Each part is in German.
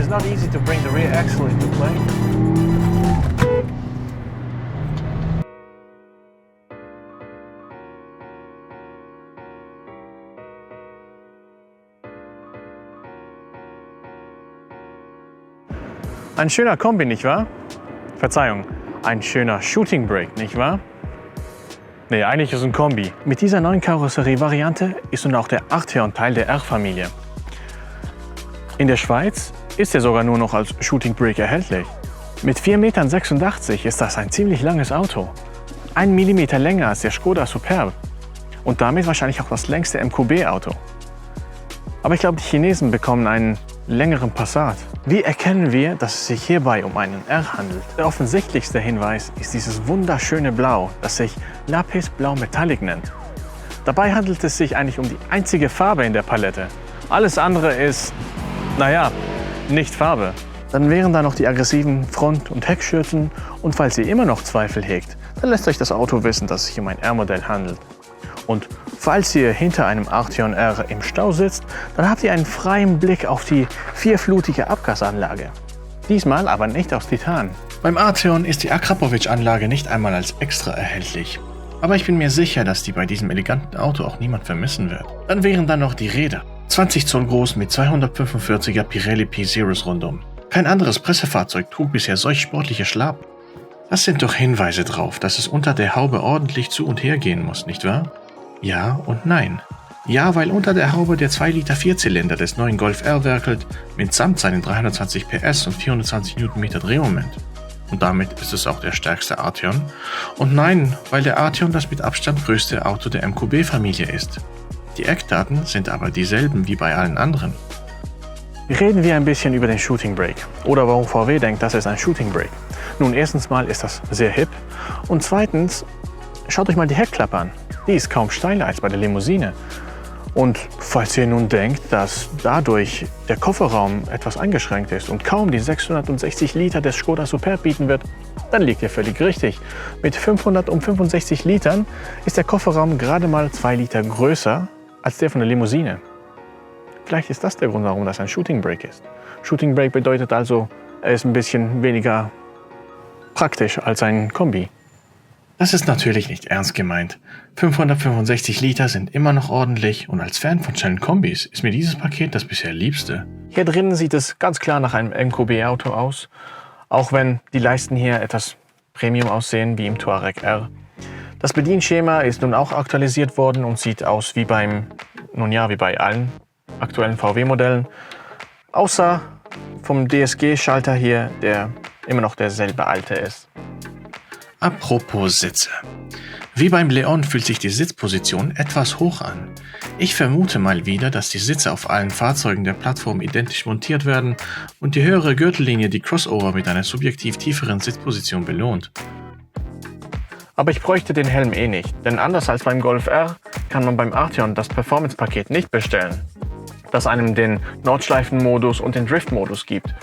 not easy to bring the rear axle into play. Ein schöner Kombi, nicht wahr? Verzeihung, ein schöner Shooting Brake, nicht wahr? Nee, eigentlich ist es ein Kombi. Mit dieser neuen Karosserie-Variante ist nun auch der Arteon Teil der R-Familie. In der Schweiz ist er sogar nur noch als Shooting Brake erhältlich. Mit 4,86 Metern ist das ein ziemlich langes Auto. 1 Millimeter länger als der Skoda Superb. Und damit wahrscheinlich auch das längste MQB-Auto. Aber ich glaube, die Chinesen bekommen einen längeren Passat. Wie erkennen wir, dass es sich hierbei um einen R handelt? Der offensichtlichste Hinweis ist dieses wunderschöne Blau, das sich Lapis Blau Metallic nennt. Dabei handelt es sich eigentlich um die einzige Farbe in der Palette. Alles andere ist, naja, nicht Farbe. Dann wären da noch die aggressiven Front- und Heckschürzen und falls ihr immer noch Zweifel hegt, dann lässt euch das Auto wissen, dass es sich um ein R-Modell handelt. Und falls ihr hinter einem Arteon R im Stau sitzt, dann habt ihr einen freien Blick auf die vierflutige Abgasanlage. Diesmal aber nicht aus Titan. Beim Arteon ist die Akrapovic-Anlage nicht einmal als extra erhältlich. Aber ich bin mir sicher, dass die bei diesem eleganten Auto auch niemand vermissen wird. Dann wären da noch die Räder. 20 Zoll groß mit 245er Pirelli P-Series Rundum. Kein anderes Pressefahrzeug trug bisher solch sportliche Schlappen. Das sind doch Hinweise drauf, dass es unter der Haube ordentlich zu und her gehen muss, nicht wahr? Ja und nein. Ja, weil unter der Haube der 2 Liter Vierzylinder des neuen Golf R werkelt, mitsamt seinen 320 PS und 420 Newtonmeter Drehmoment. Und damit ist es auch der stärkste Arteon. Und nein, weil der Arteon das mit Abstand größte Auto der MQB-Familie ist. Die Eckdaten sind aber dieselben wie bei allen anderen. Reden wir ein bisschen über den Shooting Brake oder warum VW denkt, das ist ein Shooting Brake. Nun, erstens mal ist das sehr hip und zweitens, schaut euch mal die Heckklappe an. Die ist kaum steiler als bei der Limousine. Und falls ihr nun denkt, dass dadurch der Kofferraum etwas eingeschränkt ist und kaum die 660 Liter des Skoda Superb bieten wird, dann liegt ihr völlig richtig. Mit 565 Litern ist der Kofferraum gerade mal 2 Liter größer als der von der Limousine. Vielleicht ist das der Grund, warum das ein Shooting Brake ist. Shooting Brake bedeutet also, er ist ein bisschen weniger praktisch als ein Kombi. Das ist natürlich nicht ernst gemeint. 565 Liter sind immer noch ordentlich und als Fan von schnellen Kombis ist mir dieses Paket das bisher liebste. Hier drinnen sieht es ganz klar nach einem MQB-Auto aus, auch wenn die Leisten hier etwas Premium aussehen wie im Touareg R. Das Bedienschema ist nun auch aktualisiert worden und sieht aus wie wie bei allen aktuellen VW-Modellen, außer vom DSG-Schalter hier, der immer noch derselbe alte ist. Apropos Sitze. Wie beim Leon fühlt sich die Sitzposition etwas hoch an. Ich vermute mal wieder, dass die Sitze auf allen Fahrzeugen der Plattform identisch montiert werden und die höhere Gürtellinie die Crossover mit einer subjektiv tieferen Sitzposition belohnt. Aber ich bräuchte den Helm eh nicht, denn anders als beim Golf R kann man beim Arteon das Performance-Paket nicht bestellen, das einem den Nordschleifen-Modus und den Drift-Modus gibt.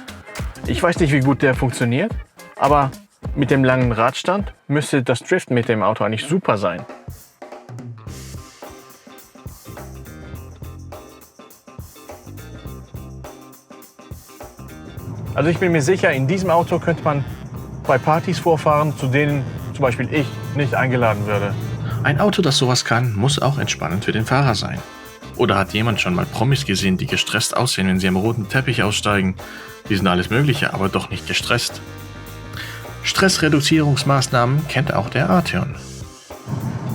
Ich weiß nicht, wie gut der funktioniert, aber mit dem langen Radstand müsste das Driften mit dem Auto eigentlich super sein. Also ich bin mir sicher, in diesem Auto könnte man bei Partys vorfahren, zu denen zum Beispiel ich nicht eingeladen würde. Ein Auto, das sowas kann, muss auch entspannend für den Fahrer sein. Oder hat jemand schon mal Promis gesehen, die gestresst aussehen, wenn sie am roten Teppich aussteigen? Die sind alles Mögliche, aber doch nicht gestresst. Stressreduzierungsmaßnahmen kennt auch der Arteon.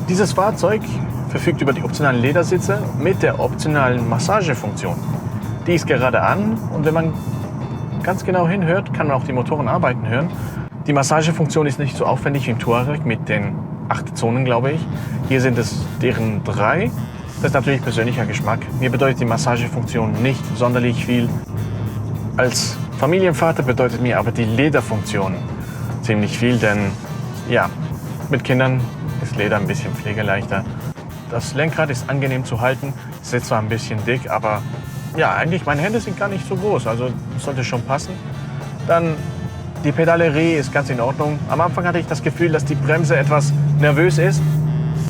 Dieses Fahrzeug verfügt über die optionalen Ledersitze mit der optionalen Massagefunktion. Die ist gerade an und wenn man ganz genau hinhört, kann man auch die Motoren arbeiten hören. Die Massagefunktion ist nicht so aufwendig wie im Touareg mit den 8 Zonen, glaube ich. Hier sind es deren 3. Das ist natürlich persönlicher Geschmack. Mir bedeutet die Massagefunktion nicht sonderlich viel. Als Familienvater bedeutet mir aber die Lederfunktion ziemlich viel, denn ja, mit Kindern ist Leder ein bisschen pflegeleichter. Das Lenkrad ist angenehm zu halten, es ist zwar ein bisschen dick, aber ja, eigentlich meine Hände sind gar nicht so groß, also das sollte schon passen. Dann die Pedalerie ist ganz in Ordnung. Am Anfang hatte ich das Gefühl, dass die Bremse etwas nervös ist.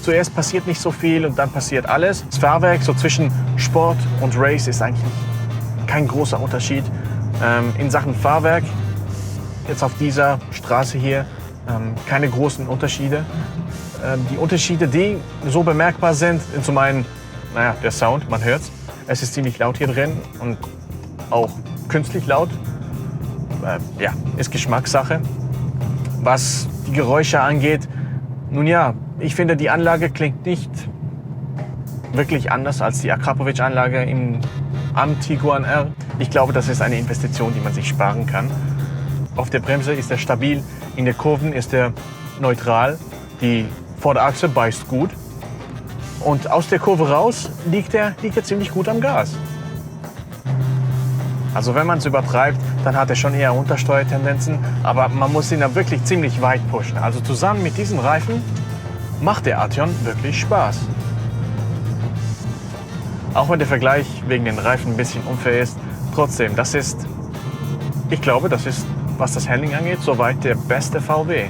Zuerst passiert nicht so viel und dann passiert alles. Das Fahrwerk so zwischen Sport und Race ist eigentlich kein großer Unterschied. In Sachen Fahrwerk, jetzt auf dieser Straße hier, keine großen Unterschiede. Die Unterschiede, die so bemerkbar sind, sind zum einen, der Sound, man hört's. Es ist ziemlich laut hier drin und auch künstlich laut. Ist Geschmackssache. Was die Geräusche angeht, nun ja, ich finde, die Anlage klingt nicht wirklich anders als die Akrapovic-Anlage am Tiguan R. Ich glaube, das ist eine Investition, die man sich sparen kann. Auf der Bremse ist er stabil, in den Kurven ist er neutral, die Vorderachse beißt gut und aus der Kurve raus liegt er ziemlich gut am Gas. Also wenn man es übertreibt, dann hat er schon eher Untersteuertendenzen, aber man muss ihn da wirklich ziemlich weit pushen. Also zusammen mit diesen Reifen macht der Arteon wirklich Spaß. Auch wenn der Vergleich wegen den Reifen ein bisschen unfair ist, trotzdem, ich glaube, das ist, was das Handling angeht, soweit der beste VW.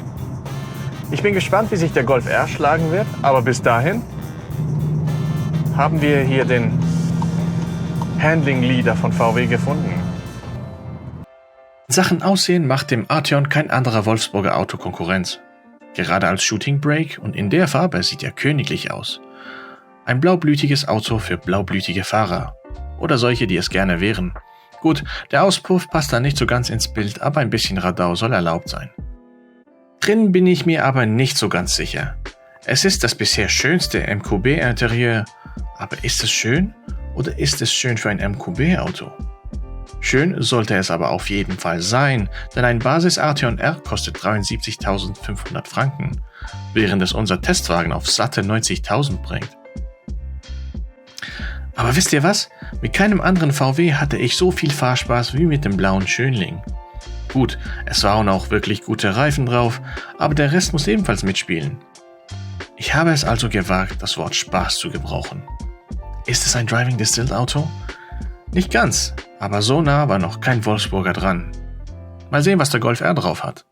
Ich bin gespannt, wie sich der Golf R schlagen wird, aber bis dahin haben wir hier den Handling-Leader von VW gefunden. In Sachen Aussehen macht dem Arteon kein anderer Wolfsburger Auto Konkurrenz. Gerade als Shooting Brake und in der Farbe sieht er königlich aus. Ein blaublütiges Auto für blaublütige Fahrer. Oder solche, die es gerne wären. Gut, der Auspuff passt da nicht so ganz ins Bild, aber ein bisschen Radau soll erlaubt sein. Drinnen bin ich mir aber nicht so ganz sicher. Es ist das bisher schönste MQB-Interieur, aber ist es schön oder ist es schön für ein MQB-Auto? Schön sollte es aber auf jeden Fall sein, denn ein Basis Arteon R kostet 73.500 Franken, während es unser Testwagen auf satte 90.000 bringt. Aber wisst ihr was? Mit keinem anderen VW hatte ich so viel Fahrspaß wie mit dem blauen Schönling. Gut, es waren auch wirklich gute Reifen drauf, aber der Rest muss ebenfalls mitspielen. Ich habe es also gewagt, das Wort Spaß zu gebrauchen. Ist es ein Driving Distilled Auto? Nicht ganz, aber so nah war noch kein Wolfsburger dran. Mal sehen, was der Golf R drauf hat.